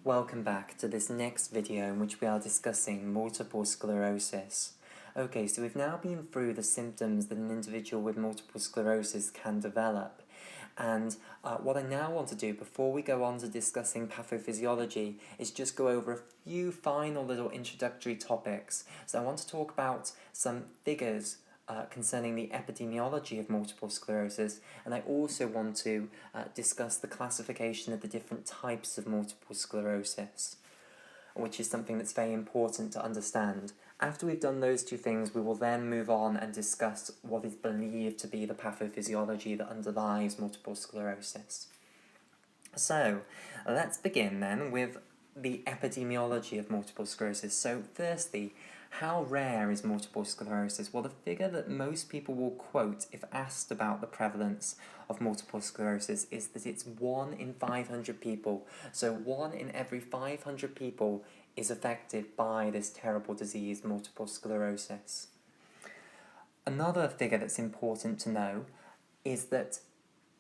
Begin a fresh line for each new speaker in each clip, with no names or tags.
Welcome back to this next video in which we are discussing multiple sclerosis. Okay, so we've now been through the symptoms that an individual with multiple sclerosis can develop. And what I now want to do before we go on to discussing pathophysiology is just go over a few final little introductory topics. So I want to talk about some figures concerning the epidemiology of multiple sclerosis, and I also want to discuss the classification of the different types of multiple sclerosis, which is something that's very important to understand. After we've done those two things, we will then move on and discuss what is believed to be the pathophysiology that underlies multiple sclerosis. So, let's begin then with the epidemiology of multiple sclerosis. So, firstly, how rare is multiple sclerosis? Well, the figure that most people will quote if asked about the prevalence of multiple sclerosis is that it's 1 in 500 people. So 1 in every 500 people is affected by this terrible disease, multiple sclerosis. Another figure that's important to know is that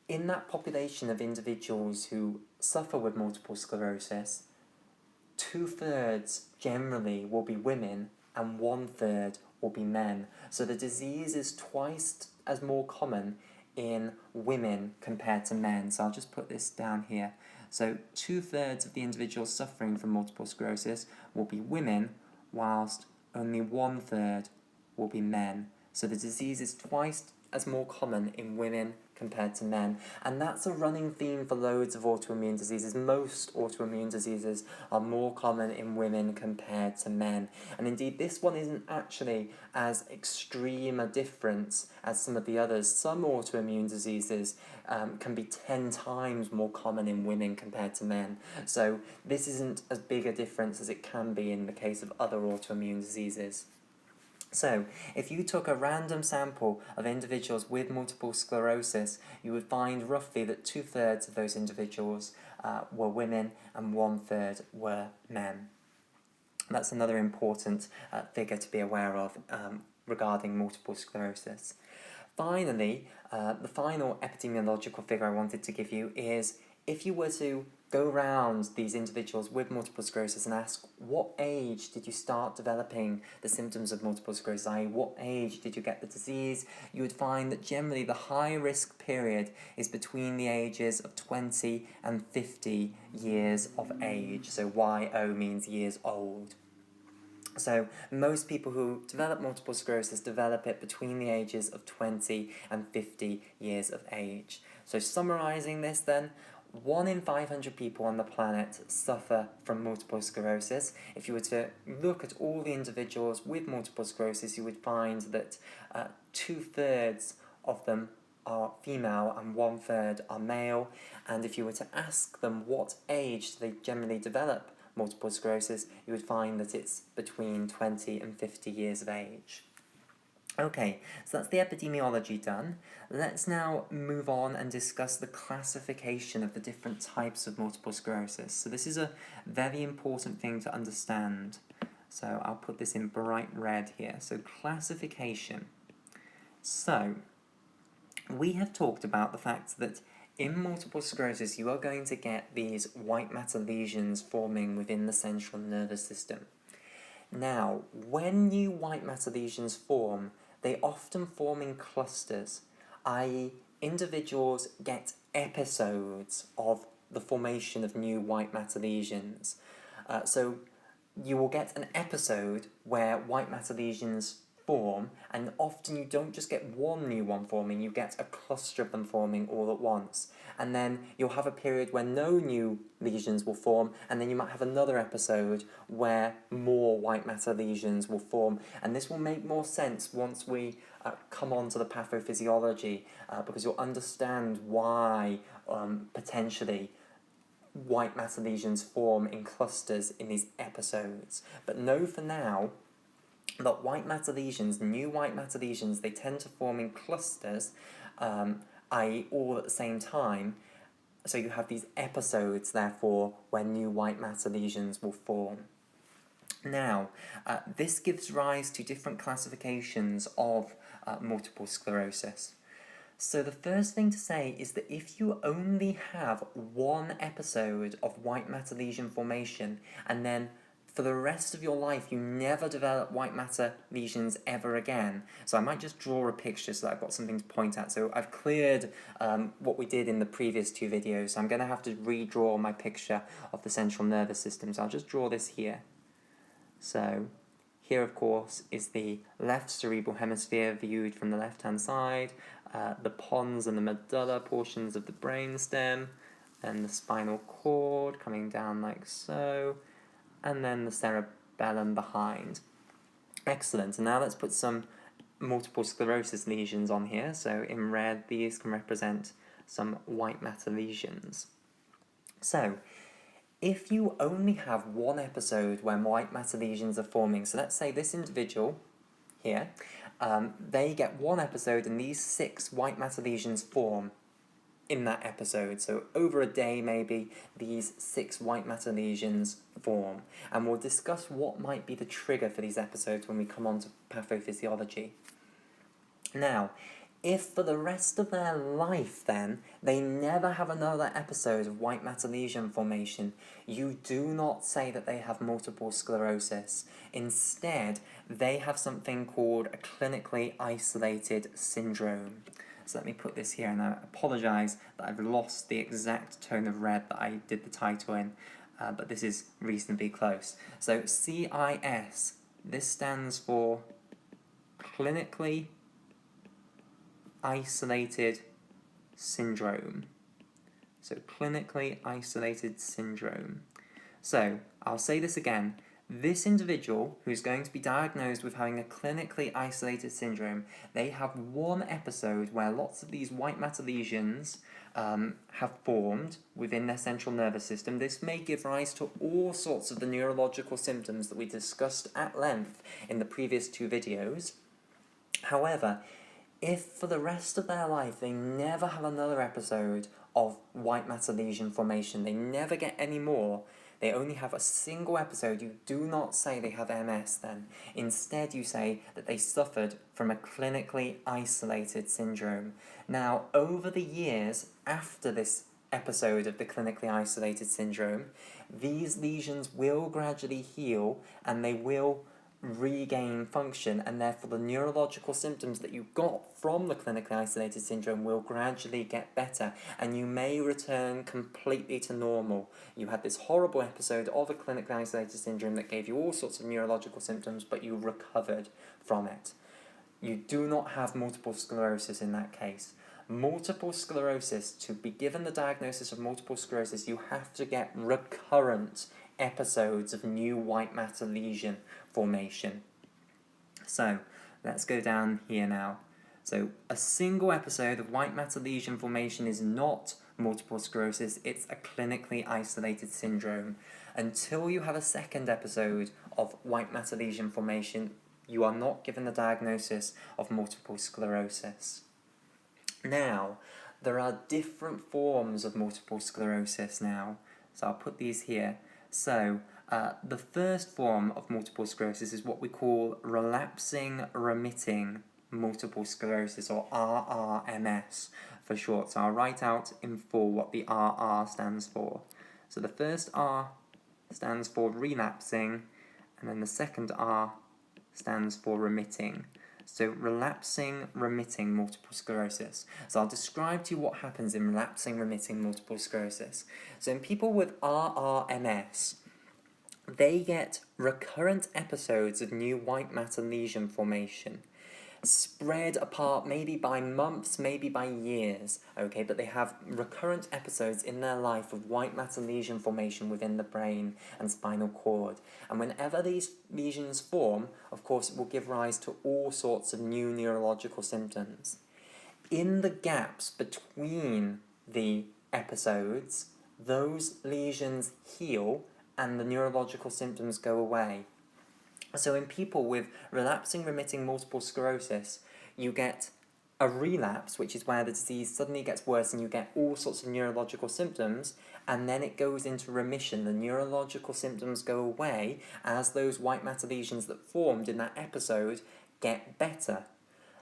in that population of individuals who suffer with multiple sclerosis, 2/3 generally will be women and 1/3 will be men. So the disease is twice as more common in women compared to men. So I'll just put this down here. So 2/3 of the individuals suffering from multiple sclerosis will be women, whilst only 1/3 will be men. So the disease is twice as more common in women compared to men. And that's a running theme for loads of autoimmune diseases. Most autoimmune diseases are more common in women compared to men. And indeed, this one isn't actually as extreme a difference as some of the others. Some autoimmune diseases can be 10 times more common in women compared to men. So this isn't as big a difference as it can be in the case of other autoimmune diseases. So, if you took a random sample of individuals with multiple sclerosis, you would find roughly that 2/3 of those individuals were women and 1/3 were men. That's another important figure to be aware of regarding multiple sclerosis. Finally, the final epidemiological figure I wanted to give you is if you were to go around these individuals with multiple sclerosis and ask what age did you start developing the symptoms of multiple sclerosis, i.e. what age did you get the disease, you would find that generally the high risk period is between the ages of 20 and 50 years of age. So YO means years old. So most people who develop multiple sclerosis develop it between the ages of 20 and 50 years of age. So summarising this then, 1 in 500 people on the planet suffer from multiple sclerosis. If you were to look at all the individuals with multiple sclerosis, you would find that 2/3 of them are female and 1/3 are male. And if you were to ask them what age they generally develop multiple sclerosis, you would find that it's between 20 and 50 years of age. Okay, so that's the epidemiology done. Let's now move on and discuss the classification of the different types of multiple sclerosis. So this is a very important thing to understand. So I'll put this in bright red here. So classification. So we have talked about the fact that in multiple sclerosis you are going to get these white matter lesions forming within the central nervous system. Now, when new white matter lesions form, they often form in clusters, i.e. individuals get episodes of the formation of new white matter lesions. So you will get an episode where white matter lesions form, and often you don't just get one new one forming, you get a cluster of them forming all at once. And then you'll have a period where no new lesions will form, and then you might have another episode where more white matter lesions will form. And this will make more sense once we come on to the pathophysiology, because you'll understand why potentially white matter lesions form in clusters in these episodes. But know for now that white matter lesions, new white matter lesions, they tend to form in clusters, i.e. all at the same time. So you have these episodes, therefore, where new white matter lesions will form. Now, this gives rise to different classifications of multiple sclerosis. So the first thing to say is that if you only have one episode of white matter lesion formation, and then for the rest of your life you never develop white matter lesions ever again. So I might just draw a picture so that I've got something to point at. So I've cleared what we did in the previous two videos, so I'm going to have to redraw my picture of the central nervous system. So I'll just draw this here. So here, of course, is the left cerebral hemisphere viewed from the left-hand side, the pons and the medulla portions of the brainstem, and the spinal cord coming down like so, and then the cerebellum behind. Excellent. And now let's put some multiple sclerosis lesions on here. So in red, these can represent some white matter lesions. So if you only have one episode when white matter lesions are forming, so let's say this individual here, they get one episode and these 6 white matter lesions form in that episode. So over a day maybe these 6 white matter lesions form, and we'll discuss what might be the trigger for these episodes when we come on to pathophysiology. Now, if for the rest of their life then they never have another episode of white matter lesion formation, you do not say that they have multiple sclerosis. Instead, they have something called a clinically isolated syndrome. So let me put this here, and I apologise that I've lost the exact tone of red that I did the title in, but this is reasonably close. So CIS, this stands for clinically isolated syndrome. So clinically isolated syndrome. So I'll say this again. This individual who's going to be diagnosed with having a clinically isolated syndrome, they have one episode where lots of these white matter lesions have formed within their central nervous system. This may give rise to all sorts of the neurological symptoms that we discussed at length in the previous 2 videos. However, if for the rest of their life they never have another episode of white matter lesion formation, they never get any more, they only have a single episode, you do not say they have MS then. Instead you say that they suffered from a clinically isolated syndrome. Now, over the years after this episode of the clinically isolated syndrome, these lesions will gradually heal and they will regain function, and therefore the neurological symptoms that you got from the clinically isolated syndrome will gradually get better, and you may return completely to normal. You had this horrible episode of a clinically isolated syndrome that gave you all sorts of neurological symptoms, but you recovered from it. You do not have multiple sclerosis in that case. Multiple sclerosis, to be given the diagnosis of multiple sclerosis, you have to get recurrent episodes of new white matter lesion formation. So let's go down here now. So a single episode of white matter lesion formation is not multiple sclerosis, it's a clinically isolated syndrome. Until you have a second episode of white matter lesion formation, you are not given the diagnosis of multiple sclerosis. Now, there are different forms of multiple sclerosis now, so I'll put these here. So, the first form of multiple sclerosis is what we call relapsing remitting multiple sclerosis, or RRMS for short. So I'll write out in full what the RR stands for. So the first R stands for relapsing, and then the second R stands for remitting. So relapsing remitting multiple sclerosis. So I'll describe to you what happens in relapsing remitting multiple sclerosis. So in people with RRMS, they get recurrent episodes of new white matter lesion formation, spread apart maybe by months, maybe by years, okay, but they have recurrent episodes in their life of white matter lesion formation within the brain and spinal cord. And whenever these lesions form, of course, it will give rise to all sorts of new neurological symptoms. In the gaps between the episodes, those lesions heal and the neurological symptoms go away. So in people with relapsing remitting multiple sclerosis, you get a relapse, which is where the disease suddenly gets worse and you get all sorts of neurological symptoms, and then it goes into remission. The neurological symptoms go away as those white matter lesions that formed in that episode get better.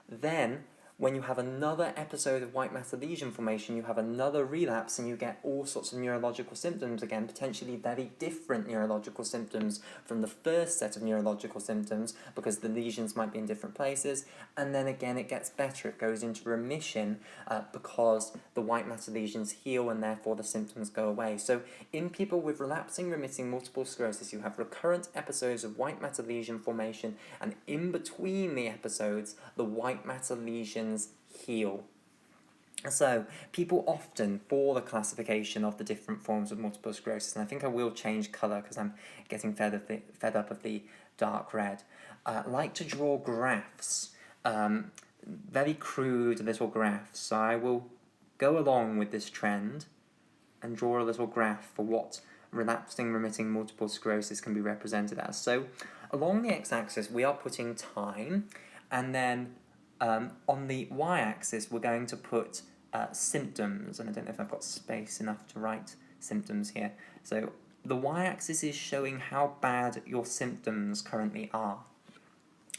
Then, When you have another episode of white matter lesion formation, you have another relapse and you get all sorts of neurological symptoms again, potentially very different neurological symptoms from the first set of neurological symptoms because the lesions might be in different places, and then again it gets better, it goes into remission because the white matter lesions heal and therefore the symptoms go away. So in people with relapsing remitting multiple sclerosis, you have recurrent episodes of white matter lesion formation, and in between the episodes, the white matter lesions heal. So people often, for the classification of the different forms of multiple sclerosis, and I think I will change colour because I'm getting fed up of the dark red, like to draw graphs, very crude little graphs. So I will go along with this trend and draw a little graph for what relapsing remitting multiple sclerosis can be represented as. So along the x-axis we are putting time, and then on the y-axis we're going to put symptoms, and I don't know if I've got space enough to write symptoms here. So the y-axis is showing how bad your symptoms currently are.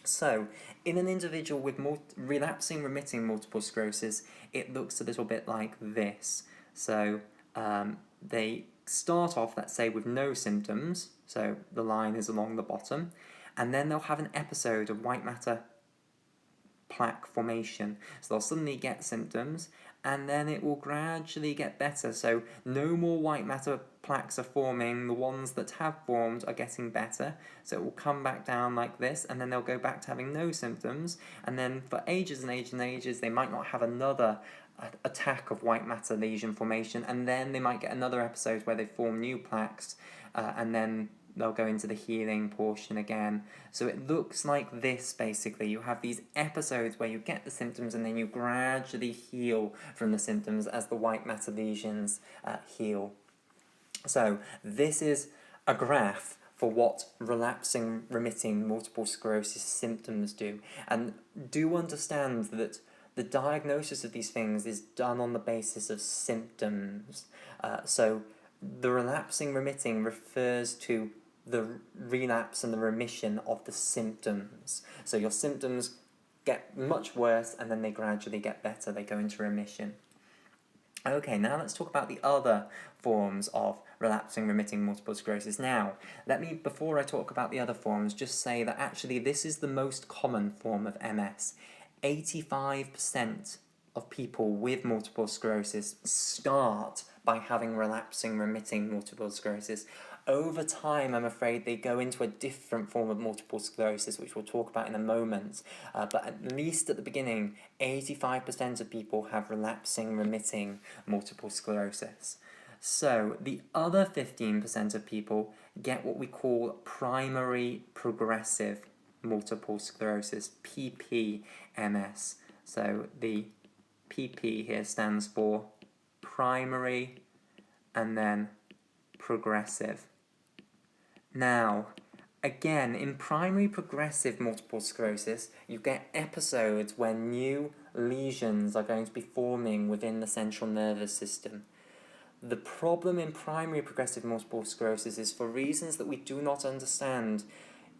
So in an individual with relapsing remitting multiple sclerosis, it looks a little bit like this. So they start off, let's say, with no symptoms, so the line is along the bottom, and then they'll have an episode of white matter plaque formation. So they'll suddenly get symptoms, and then it will gradually get better. So no more white matter plaques are forming, the ones that have formed are getting better, so it will come back down like this, and then they'll go back to having no symptoms, and then for ages and ages and ages they might not have another attack of white matter lesion formation, and then they might get another episode where they form new plaques, and then they'll go into the healing portion again. So it looks like this basically. You have these episodes where you get the symptoms and then you gradually heal from the symptoms as the white matter lesions heal. So this is a graph for what relapsing remitting multiple sclerosis symptoms do. And do understand that the diagnosis of these things is done on the basis of symptoms. So the relapsing remitting refers to the relapse and the remission of the symptoms. So your symptoms get much worse and then they gradually get better, they go into remission. Okay, now let's talk about the other forms of relapsing remitting multiple sclerosis. Now, let me, before I talk about the other forms, just say that actually this is the most common form of MS. 85% of people with multiple sclerosis start by having relapsing remitting multiple sclerosis. Over time, I'm afraid they go into a different form of multiple sclerosis, which we'll talk about in a moment. But at least at the beginning, 85% of people have relapsing remitting multiple sclerosis. So the other 15% of people get what we call primary progressive multiple sclerosis, PPMS. So the PP here stands for primary and then progressive. Now, again, in primary progressive multiple sclerosis, you get episodes where new lesions are going to be forming within the central nervous system. The problem in primary progressive multiple sclerosis is, for reasons that we do not understand,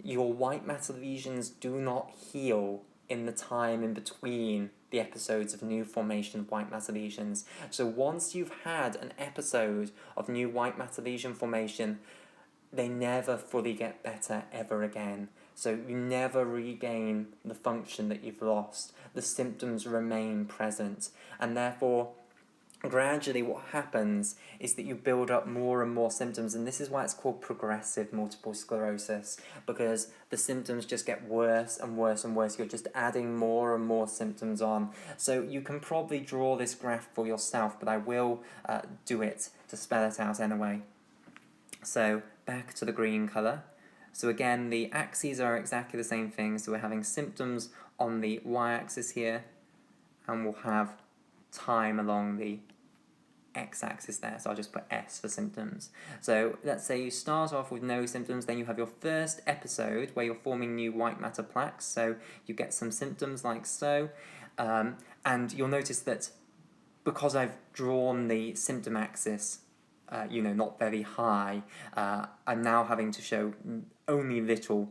your white matter lesions do not heal in the time in between the episodes of new formation of white matter lesions. So once you've had an episode of new white matter lesion formation, they never fully get better ever again. So you never regain the function that you've lost. The symptoms remain present, and therefore gradually what happens is that you build up more and more symptoms, and this is why it's called progressive multiple sclerosis, because the symptoms just get worse and worse and worse. You're just adding more and more symptoms on. So you can probably draw this graph for yourself, but I will do it to spell it out anyway. So back to the green colour. So again, the axes are exactly the same thing. So we're having symptoms on the y-axis here, and we'll have time along the x-axis there. So I'll just put S for symptoms. So let's say you start off with no symptoms, then you have your first episode where you're forming new white matter plaques. So you get some symptoms like so, and you'll notice that because I've drawn the symptom axis not very high, I'm now having to show only little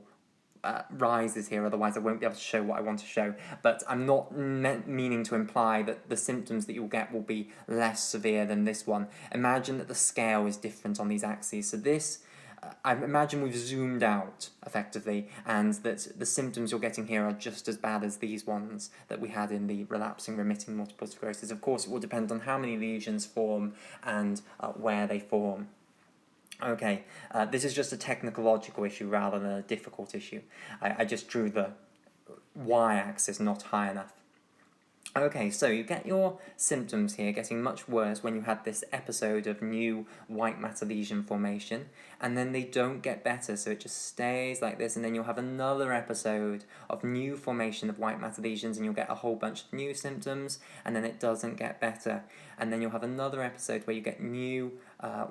rises here, otherwise I won't be able to show what I want to show. But I'm not meaning to imply that the symptoms that you'll get will be less severe than this one. Imagine that the scale is different on these axes. So this, I imagine we've zoomed out effectively, and that the symptoms you're getting here are just as bad as these ones that we had in the relapsing remitting multiple sclerosis. Of course, it will depend on how many lesions form and where they form. Okay, this is just a technological issue rather than a difficult issue. I just drew the y-axis not high enough. Okay, so you get your symptoms here getting much worse when you had this episode of new white matter lesion formation, and then they don't get better, so it just stays like this, and then you'll have another episode of new formation of white matter lesions, and you'll get a whole bunch of new symptoms, and then it doesn't get better. And then you'll have another episode where you get new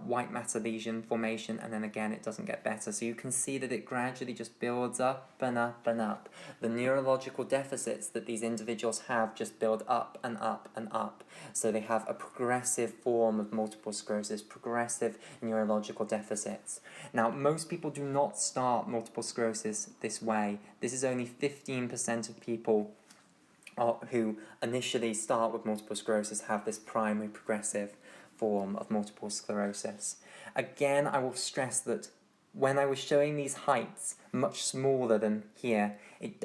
white matter lesion formation, and then again it doesn't get better. So you can see that it gradually just builds up and up and up. The neurological deficits that these individuals have just build up and up and up. So they have a progressive form of multiple sclerosis, progressive neurological deficits. Now, most people do not start multiple sclerosis this way. This is only 15% of people who initially start with multiple sclerosis have this primary progressive form of multiple sclerosis. Again, I will stress that when I was showing these heights much smaller than here,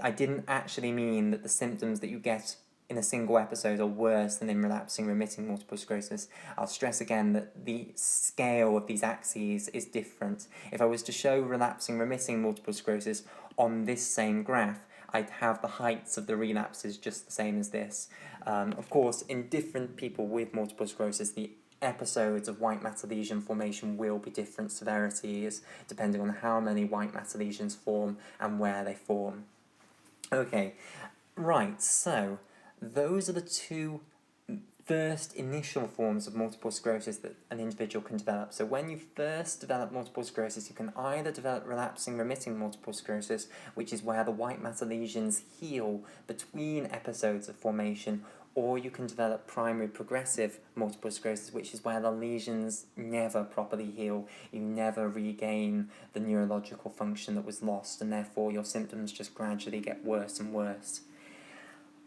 I didn't actually mean that the symptoms that you get in a single episode are worse than in relapsing remitting multiple sclerosis. I'll stress again that the scale of these axes is different. If I was to show relapsing remitting multiple sclerosis on this same graph, I'd have the heights of the relapses just the same as this. Of course, in different people with multiple sclerosis, the episodes of white matter lesion formation will be different severities depending on how many white matter lesions form and where they form. Okay, right, so those are the two first initial forms of multiple sclerosis that an individual can develop. So when you first develop multiple sclerosis, you can either develop relapsing remitting multiple sclerosis, which is where the white matter lesions heal between episodes of formation, or you can develop primary progressive multiple sclerosis, which is where the lesions never properly heal. You never regain the neurological function that was lost, and therefore your symptoms just gradually get worse and worse.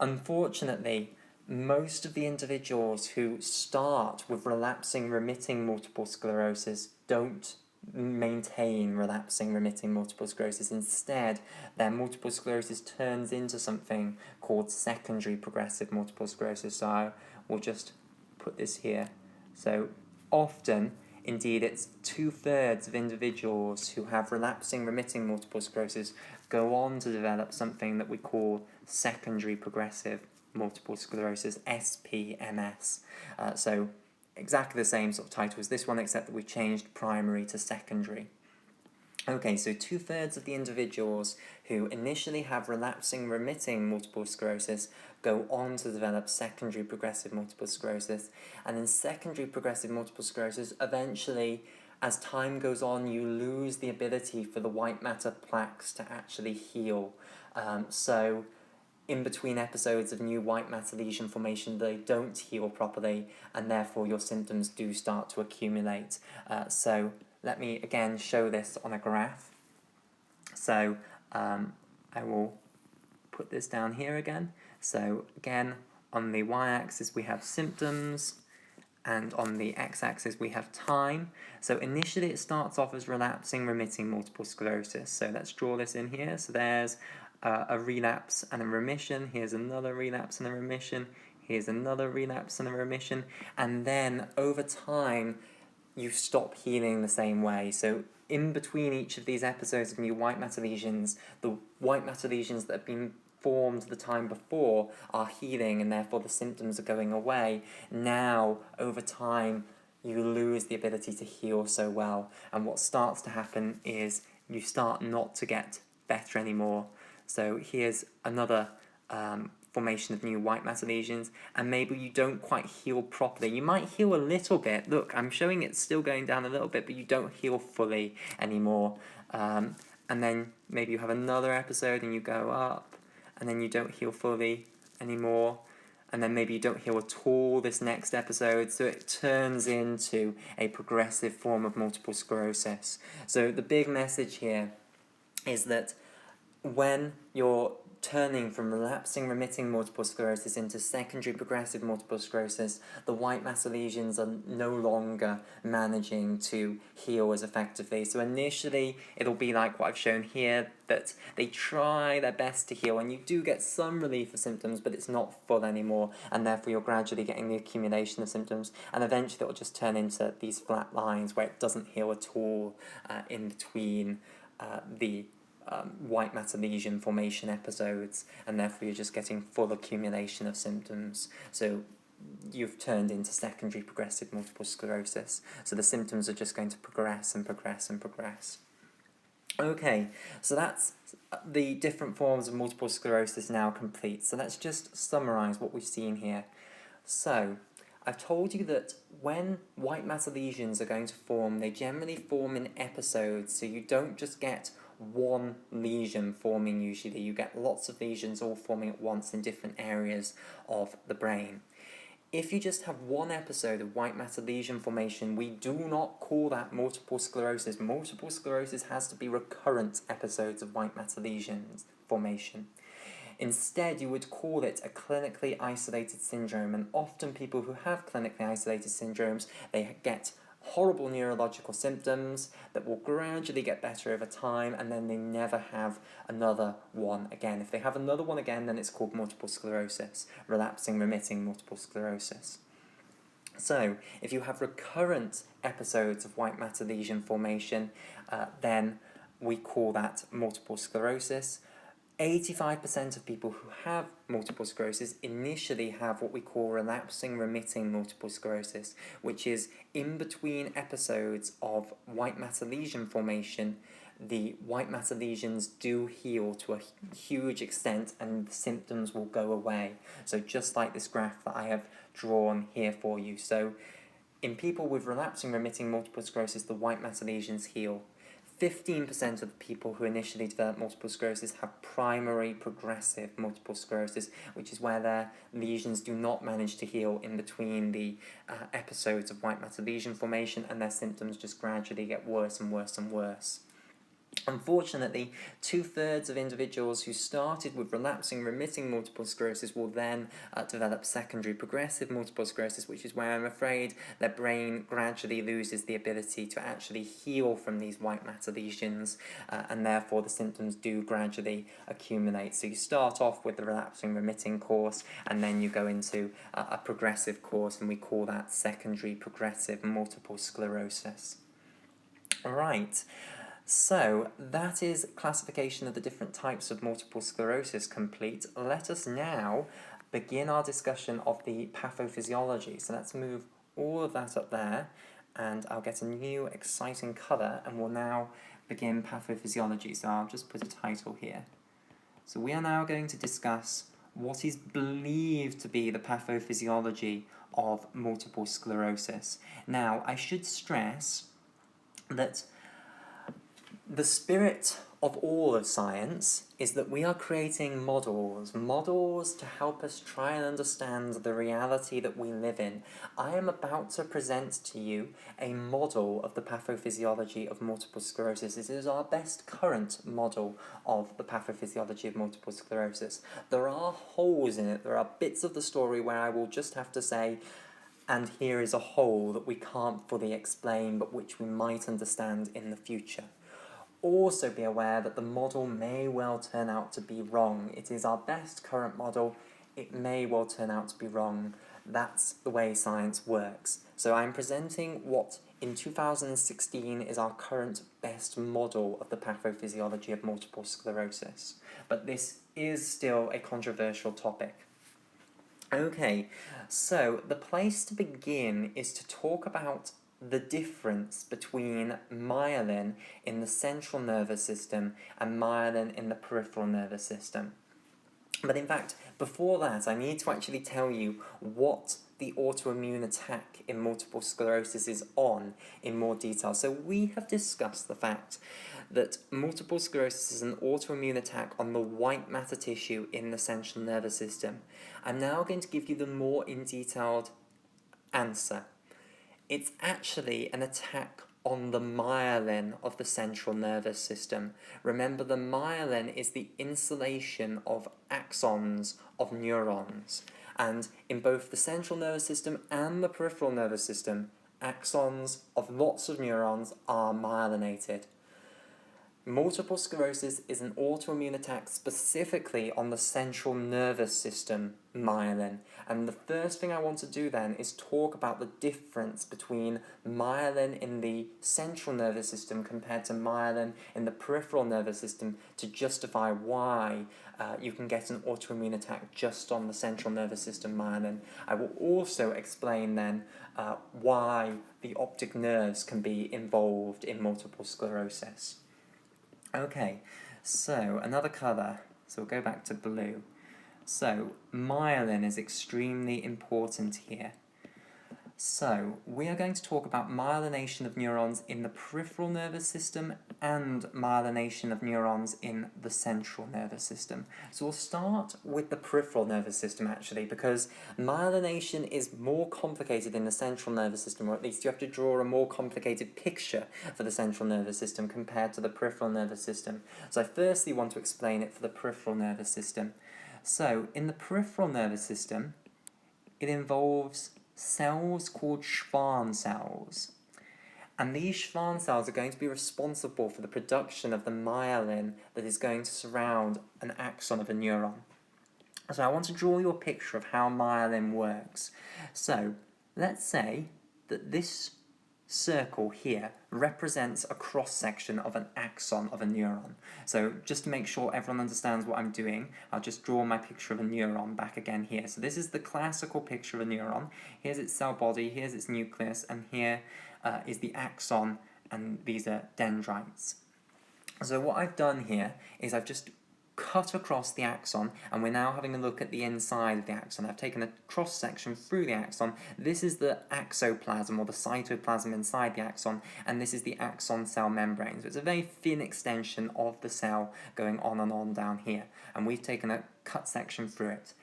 Unfortunately, most of the individuals who start with relapsing remitting multiple sclerosis don't maintain relapsing remitting multiple sclerosis. Instead, their multiple sclerosis turns into something called secondary progressive multiple sclerosis. So I will just put this here. So often, indeed, it's 2/3 of individuals who have relapsing remitting multiple sclerosis go on to develop something that we call secondary progressive multiple sclerosis, SPMS. So exactly the same sort of title as this one, except that we changed primary to secondary. Okay, so 2/3 of the individuals who initially have relapsing remitting multiple sclerosis go on to develop secondary progressive multiple sclerosis. And in secondary progressive multiple sclerosis, eventually, as time goes on, you lose the ability for the white matter plaques to actually heal. So in between episodes of new white matter lesion formation, they don't heal properly, and therefore your symptoms do start to accumulate. So let me again show this on a graph. So I will put this down here again. So again, on the y-axis we have symptoms, and on the x-axis we have time. So initially it starts off as relapsing remitting multiple sclerosis. So let's draw this in here. So there's a relapse and a remission. Here's another relapse and a remission. Here's another relapse and a remission. And then over time, you stop healing the same way. So in between each of these episodes of new white matter lesions, the white matter lesions that have been formed the time before are healing, and therefore the symptoms are going away. Now, over time, you lose the ability to heal so well. And what starts to happen is you start not to get better anymore. So here's another formation of new white matter lesions, and maybe you don't quite heal properly. You might heal a little bit. Look, I'm showing it's still going down a little bit, but you don't heal fully anymore. And then maybe you have another episode and you go up, and then you don't heal fully anymore. And then maybe you don't heal at all this next episode, so it turns into a progressive form of multiple sclerosis. So the big message here is that when you're turning from relapsing remitting multiple sclerosis into secondary progressive multiple sclerosis, the white matter lesions are no longer managing to heal as effectively. So initially it'll be like what I've shown here, that they try their best to heal and you do get some relief of symptoms, but it's not full anymore, and therefore you're gradually getting the accumulation of symptoms, and eventually it'll just turn into these flat lines where it doesn't heal at all in between the white matter lesion formation episodes, and therefore you're just getting full accumulation of symptoms. So you've turned into secondary progressive multiple sclerosis. So the symptoms are just going to progress and progress and progress. Okay, so that's the different forms of multiple sclerosis now complete. So let's just summarise what we've seen here. So I've told you that when white matter lesions are going to form, they generally form in episodes, so you don't just get one lesion forming usually, you get lots of lesions all forming at once in different areas of the brain. If you just have one episode of white matter lesion formation, we do not call that multiple sclerosis. Multiple sclerosis has to be recurrent episodes of white matter lesions formation. Instead, you would call it a clinically isolated syndrome, and often people who have clinically isolated syndromes, they get horrible neurological symptoms that will gradually get better over time, and then they never have another one again. If they have another one again, then it's called multiple sclerosis, relapsing remitting multiple sclerosis. So, if you have recurrent episodes of white matter lesion formation, then we call that multiple sclerosis. 85% of people who have multiple sclerosis initially have what we call relapsing remitting multiple sclerosis, which is in between episodes of white matter lesion formation. The white matter lesions do heal to a huge extent and the symptoms will go away. So just like this graph that I have drawn here for you. So in people with relapsing remitting multiple sclerosis, the white matter lesions heal. 15% of the people who initially develop multiple sclerosis have primary progressive multiple sclerosis, which is where their lesions do not manage to heal in between the episodes of white matter lesion formation, and their symptoms just gradually get worse and worse and worse. Unfortunately, 2/3 of individuals who started with relapsing remitting multiple sclerosis will then develop secondary progressive multiple sclerosis, which is where I'm afraid their brain gradually loses the ability to actually heal from these white matter lesions, and therefore the symptoms do gradually accumulate. So you start off with the relapsing remitting course, and then you go into a progressive course, and we call that secondary progressive multiple sclerosis. Alright. So, that is classification of the different types of multiple sclerosis complete. Let us now begin our discussion of the pathophysiology. So let's move all of that up there, and I'll get a new exciting colour, and we'll now begin pathophysiology. So I'll just put a title here. So we are now going to discuss what is believed to be the pathophysiology of multiple sclerosis. Now, I should stress that the spirit of all of science is that we are creating models to help us try and understand the reality that we live in. I am about to present to you a model of the pathophysiology of multiple sclerosis. This is our best current model of the pathophysiology of multiple sclerosis. There are holes in it, there are bits of the story where I will just have to say, and here is a hole that we can't fully explain, but which we might understand in the future. Also be aware that the model may well turn out to be wrong. It is our best current model. It may well turn out to be wrong. That's the way science works. So I'm presenting what in 2016 is our current best model of the pathophysiology of multiple sclerosis. But this is still a controversial topic. Okay, so the place to begin is to talk about the difference between myelin in the central nervous system and myelin in the peripheral nervous system. But in fact, before that, I need to actually tell you what the autoimmune attack in multiple sclerosis is on in more detail. So we have discussed the fact that multiple sclerosis is an autoimmune attack on the white matter tissue in the central nervous system. I'm now going to give you the more in detailed answer. It's actually an attack on the myelin of the central nervous system. Remember, the myelin is the insulation of axons of neurons. And in both the central nervous system and the peripheral nervous system, axons of lots of neurons are myelinated. Multiple sclerosis is an autoimmune attack specifically on the central nervous system myelin. And the first thing I want to do then is talk about the difference between myelin in the central nervous system compared to myelin in the peripheral nervous system to justify why you can get an autoimmune attack just on the central nervous system myelin. I will also explain then why the optic nerves can be involved in multiple sclerosis. Okay, so another colour, so we'll go back to blue. So myelin is extremely important here. So we are going to talk about myelination of neurons in the peripheral nervous system and myelination of neurons in the central nervous system. So we'll start with the peripheral nervous system actually, because myelination is more complicated in the central nervous system, or at least you have to draw a more complicated picture for the central nervous system compared to the peripheral nervous system. So I firstly want to explain it for the peripheral nervous system. So in the peripheral nervous system, it involves cells called Schwann cells. And these Schwann cells are going to be responsible for the production of the myelin that is going to surround an axon of a neuron. So I want to draw you a picture of how myelin works. So let's say that this circle here represents a cross-section of an axon of a neuron. So just to make sure everyone understands what I'm doing, I'll just draw my picture of a neuron back again here. So this is the classical picture of a neuron. Here's its cell body, here's its nucleus, and here is the axon, and these are dendrites. So what I've done here is I've just cut across the axon, and we're now having a look at the inside of the axon. I've taken a cross-section through the axon. This is the axoplasm, or the cytoplasm inside the axon, and this is the axon cell membrane. So it's a very thin extension of the cell going on and on down here, and we've taken a cut section through it.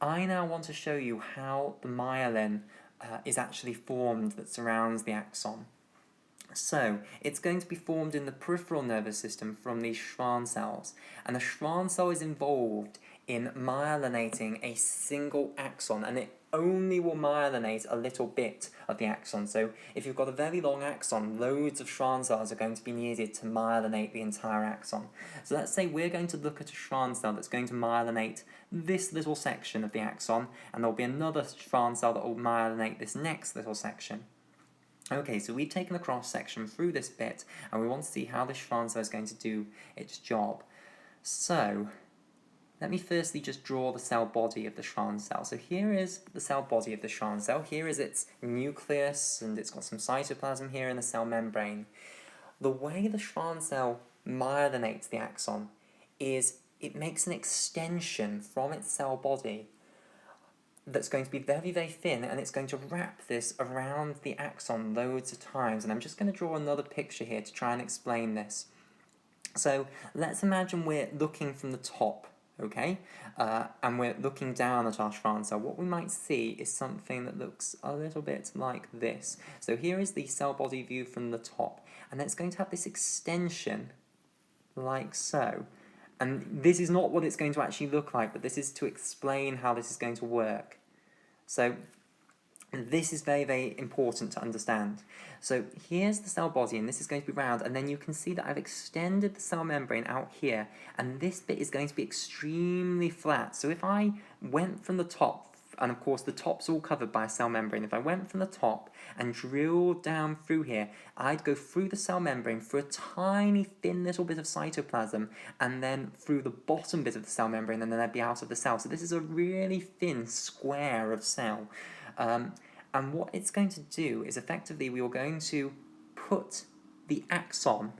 I now want to show you how the myelin is actually formed that surrounds the axon. So, it's going to be formed in the peripheral nervous system from these Schwann cells, and the Schwann cell is involved in myelinating a single axon, and it only will myelinate a little bit of the axon. So if you've got a very long axon, loads of Schwann cells are going to be needed to myelinate the entire axon. So let's say we're going to look at a Schwann cell that's going to myelinate this little section of the axon, and there'll be another Schwann cell that will myelinate this next little section. Okay, so we've taken a cross-section through this bit, and we want to see how the Schwann cell is going to do its job. So, let me firstly just draw the cell body of the Schwann cell. So here is the cell body of the Schwann cell. Here is its nucleus, and it's got some cytoplasm here in the cell membrane. The way the Schwann cell myelinates the axon is it makes an extension from its cell body that's going to be very, very thin, and it's going to wrap this around the axon loads of times. And I'm just going to draw another picture here to try and explain this. So let's imagine we're looking from the top, okay? And we're looking down at our Schwann cell. What we might see is something that looks a little bit like this. So here is the cell body view from the top, and it's going to have this extension like so. And this is not what it's going to actually look like, but this is to explain how this is going to work. So this is very, very important to understand. So here's the cell body, and this is going to be round, and then you can see that I've extended the cell membrane out here, and this bit is going to be extremely flat. So if I went from the top, and of course the top's all covered by a cell membrane, if I went from the top and drilled down through here, I'd go through the cell membrane through a tiny thin little bit of cytoplasm, and then through the bottom bit of the cell membrane, and then I'd be out of the cell. So this is a really thin square of cell. And what it's going to do is effectively we are going to put the axon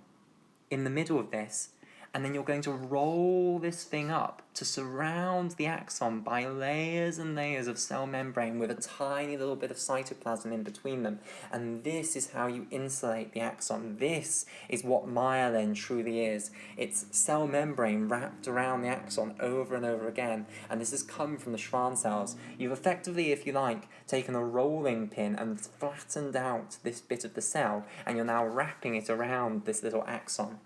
in the middle of this, and then you're going to roll this thing up to surround the axon by layers and layers of cell membrane with a tiny little bit of cytoplasm in between them. And this is how you insulate the axon. This is what myelin truly is. It's cell membrane wrapped around the axon over and over again, and this has come from the Schwann cells. You've effectively, if you like, taken a rolling pin and flattened out this bit of the cell, and you're now wrapping it around this little axon.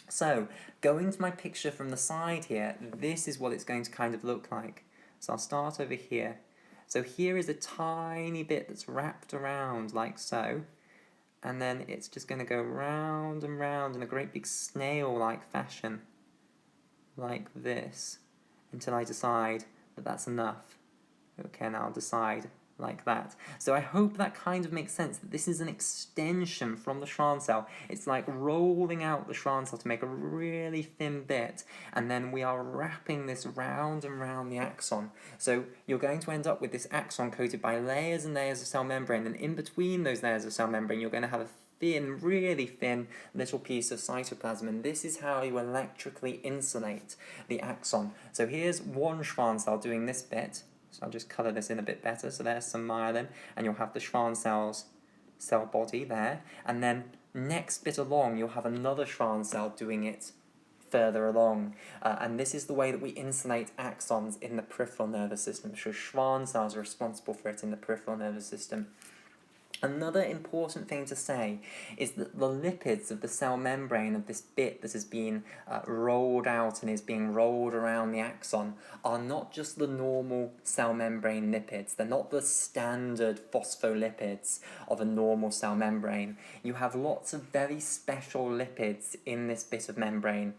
So, going to my picture from the side here, this is what it's going to kind of look like. So I'll start over here. So here is a tiny bit that's wrapped around like so, and then it's just going to go round and round in a great big snail-like fashion, like this, until I decide that that's enough. Okay, and I'll decide like that. So I hope that kind of makes sense, that this is an extension from the Schwann cell. It's like rolling out the Schwann cell to make a really thin bit, and then we are wrapping this round and round the axon. So you're going to end up with this axon coated by layers and layers of cell membrane, and in between those layers of cell membrane you're going to have a thin, really thin little piece of cytoplasm, and this is how you electrically insulate the axon. So here's one Schwann cell doing this bit. So I'll just colour this in a bit better. So there's some myelin, and you'll have the Schwann cell's cell body there. And then next bit along, you'll have another Schwann cell doing it further along. And this is the way that we insulate axons in the peripheral nervous system. So Schwann cells are responsible for it in the peripheral nervous system. Another important thing to say is that the lipids of the cell membrane of this bit that has been rolled out and is being rolled around the axon are not just the normal cell membrane lipids. They're not the standard phospholipids of a normal cell membrane. You have lots of very special lipids in this bit of membrane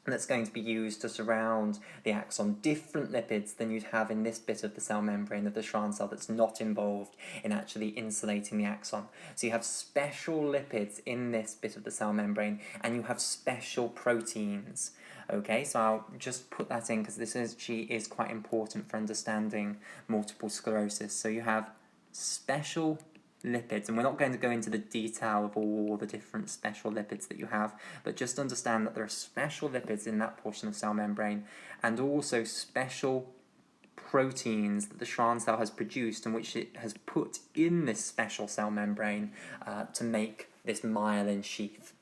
that's going to be used to surround the axon, different lipids than you'd have in this bit of the cell membrane of the Schwann cell that's not involved in actually insulating the axon. So you have special lipids in this bit of the cell membrane, and you have special proteins. Okay, so I'll just put that in because this actually is quite important for understanding multiple sclerosis. So you have special lipids, and we're not going to go into the detail of all the different special lipids that you have, but just understand that there are special lipids in that portion of cell membrane, and also special proteins that the Schwann cell has produced and which it has put in this special cell membrane to make this myelin sheath.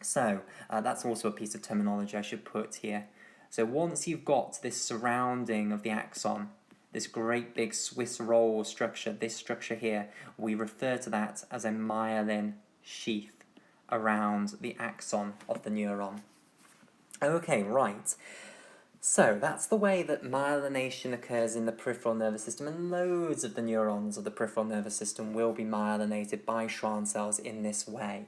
So that's also a piece of terminology I should put here. So once you've got this surrounding of the axon, this great big Swiss roll structure, this structure here, we refer to that as a myelin sheath around the axon of the neuron. Okay, right. So that's the way that myelination occurs in the peripheral nervous system, and loads of the neurons of the peripheral nervous system will be myelinated by Schwann cells in this way.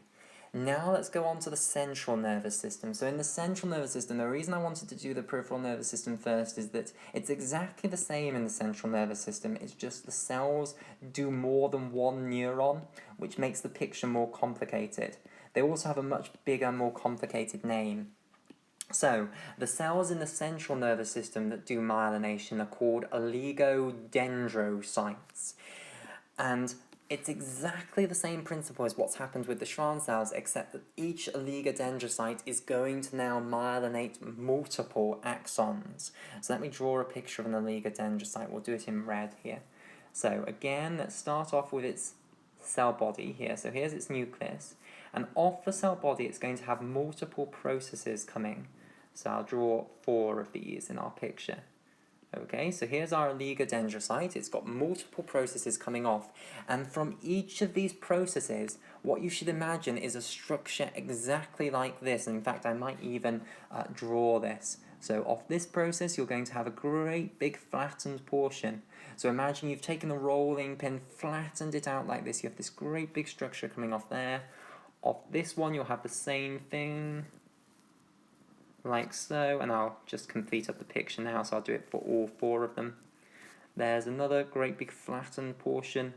Now let's go on to the central nervous system. So in the central nervous system, the reason I wanted to do the peripheral nervous system first is that it's exactly the same in the central nervous system. It's just the cells do more than one neuron, which makes the picture more complicated. They also have a much bigger, more complicated name. So, the cells in the central nervous system that do myelination are called oligodendrocytes. And it's exactly the same principle as what's happened with the Schwann cells, except that each oligodendrocyte is going to now myelinate multiple axons. So let me draw a picture of an oligodendrocyte. We'll do it in red here. So again, let's start off with its cell body here. So here's its nucleus. And off the cell body, it's going to have multiple processes coming. So I'll draw 4 of these in our picture. Okay, so here's our oligodendrocyte. It's got multiple processes coming off, and from each of these processes, what you should imagine is a structure exactly like this. In fact, I might even draw this. So off this process, you're going to have a great big flattened portion. So imagine you've taken a rolling pin, flattened it out like this. You have this great big structure coming off there. Off this one, you'll have the same thing, like so, and I'll just complete up the picture now, so I'll do it for all 4 of them. There's another great big flattened portion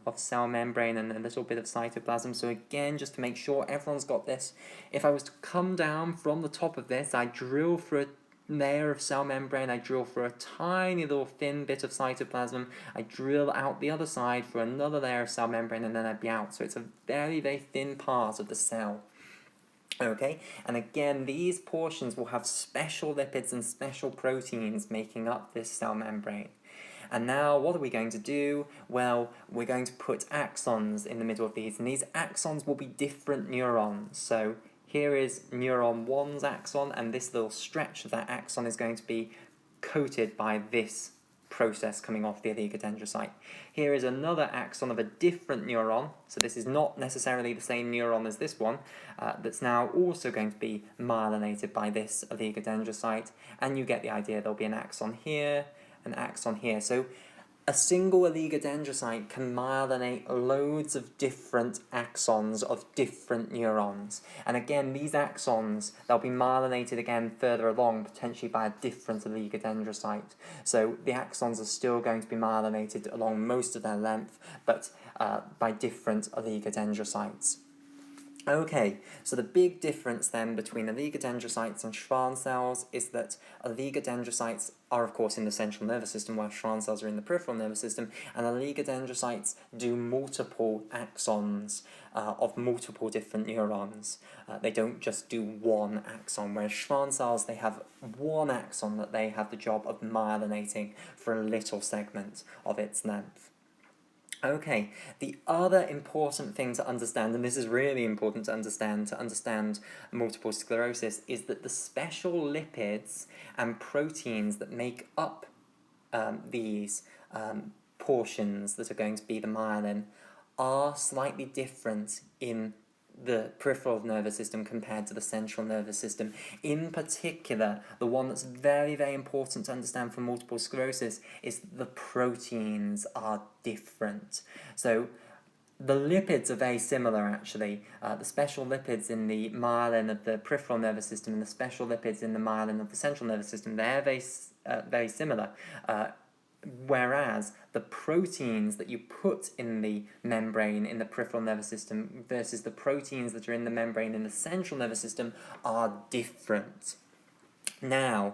of cell membrane and a little bit of cytoplasm. So again, just to make sure everyone's got this, if I was to come down from the top of this, I drill through a layer of cell membrane, I drill through a tiny little thin bit of cytoplasm, I drill out the other side for another layer of cell membrane, and then I'd be out. So it's a very, very thin part of the cell. Okay, and again, these portions will have special lipids and special proteins making up this cell membrane. And now, what are we going to do? Well, we're going to put axons in the middle of these, and these axons will be different neurons. So here is neuron 1's axon, and this little stretch of that axon is going to be coated by this process coming off the oligodendrocyte. Here is another axon of a different neuron, so this is not necessarily the same neuron as this one, that's now also going to be myelinated by this oligodendrocyte, and you get the idea. There'll be an axon here, an axon here. So a single oligodendrocyte can myelinate loads of different axons of different neurons. And again, these axons, they'll be myelinated again further along, potentially by a different oligodendrocyte. So the axons are still going to be myelinated along most of their length, but by different oligodendrocytes. Okay, so the big difference then between oligodendrocytes and Schwann cells is that oligodendrocytes are of course in the central nervous system, while Schwann cells are in the peripheral nervous system, and oligodendrocytes do multiple axons of multiple different neurons. They don't just do one axon, whereas Schwann cells, they have one axon that they have the job of myelinating for a little segment of its length. Okay, the other important thing to understand, and this is really important to understand multiple sclerosis, is that the special lipids and proteins that make up these portions that are going to be the myelin are slightly different in the peripheral nervous system compared to the central nervous system. In particular, the one that's very, very important to understand for multiple sclerosis is the proteins are different. So the lipids are very similar, actually. The special lipids in the myelin of the peripheral nervous system and the special lipids in the myelin of the central nervous system, they're very similar. Whereas the proteins that you put in the membrane in the peripheral nervous system versus the proteins that are in the membrane in the central nervous system are different. Now,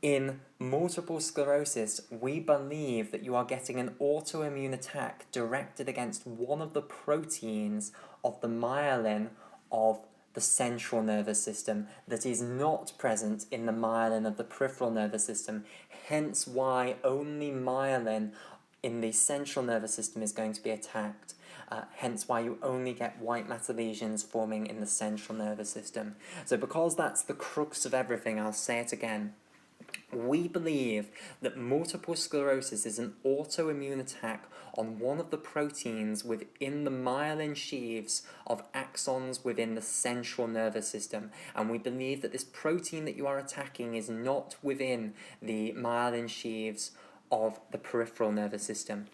in multiple sclerosis, we believe that you are getting an autoimmune attack directed against one of the proteins of the myelin of the central nervous system that is not present in the myelin of the peripheral nervous system, hence why only myelin in the central nervous system is going to be attacked. Hence why you only get white matter lesions forming in the central nervous system. So because that's the crux of everything, I'll say it again. We believe that multiple sclerosis is an autoimmune attack on one of the proteins within the myelin sheaths of axons within the central nervous system. And we believe that this protein that you are attacking is not within the myelin sheaths of the peripheral nervous system.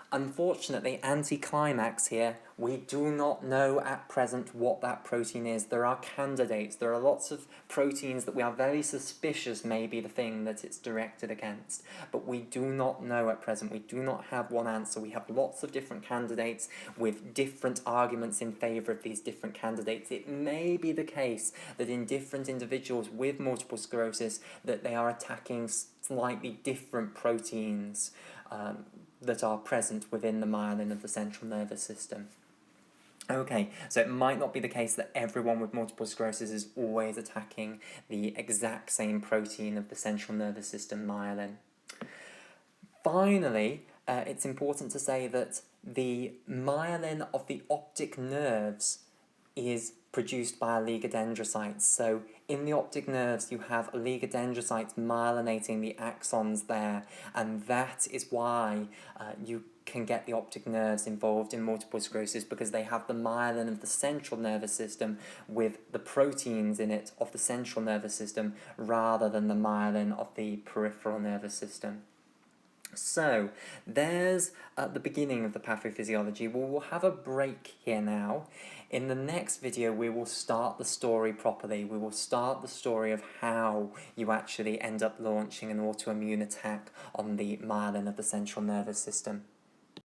Unfortunately, anticlimax here, we do not know at present what that protein is. There are candidates. There are lots of proteins that we are very suspicious may be the thing that it's directed against. But we do not know at present. We do not have one answer. We have lots of different candidates with different arguments in favour of these different candidates. It may be the case that in different individuals with multiple sclerosis that they are attacking slightly different proteins that are present within the myelin of the central nervous system. Okay, so it might not be the case that everyone with multiple sclerosis is always attacking the exact same protein of the central nervous system, myelin. Finally, it's important to say that the myelin of the optic nerves is produced by oligodendrocytes. So in the optic nerves you have oligodendrocytes myelinating the axons there, and that is why you can get the optic nerves involved in multiple sclerosis, because they have the myelin of the central nervous system with the proteins in it of the central nervous system rather than the myelin of the peripheral nervous system. So, there's the beginning of the pathophysiology. We will have a break here now. In the next video, we will start the story properly. We will start the story of how you actually end up launching an autoimmune attack on the myelin of the central nervous system.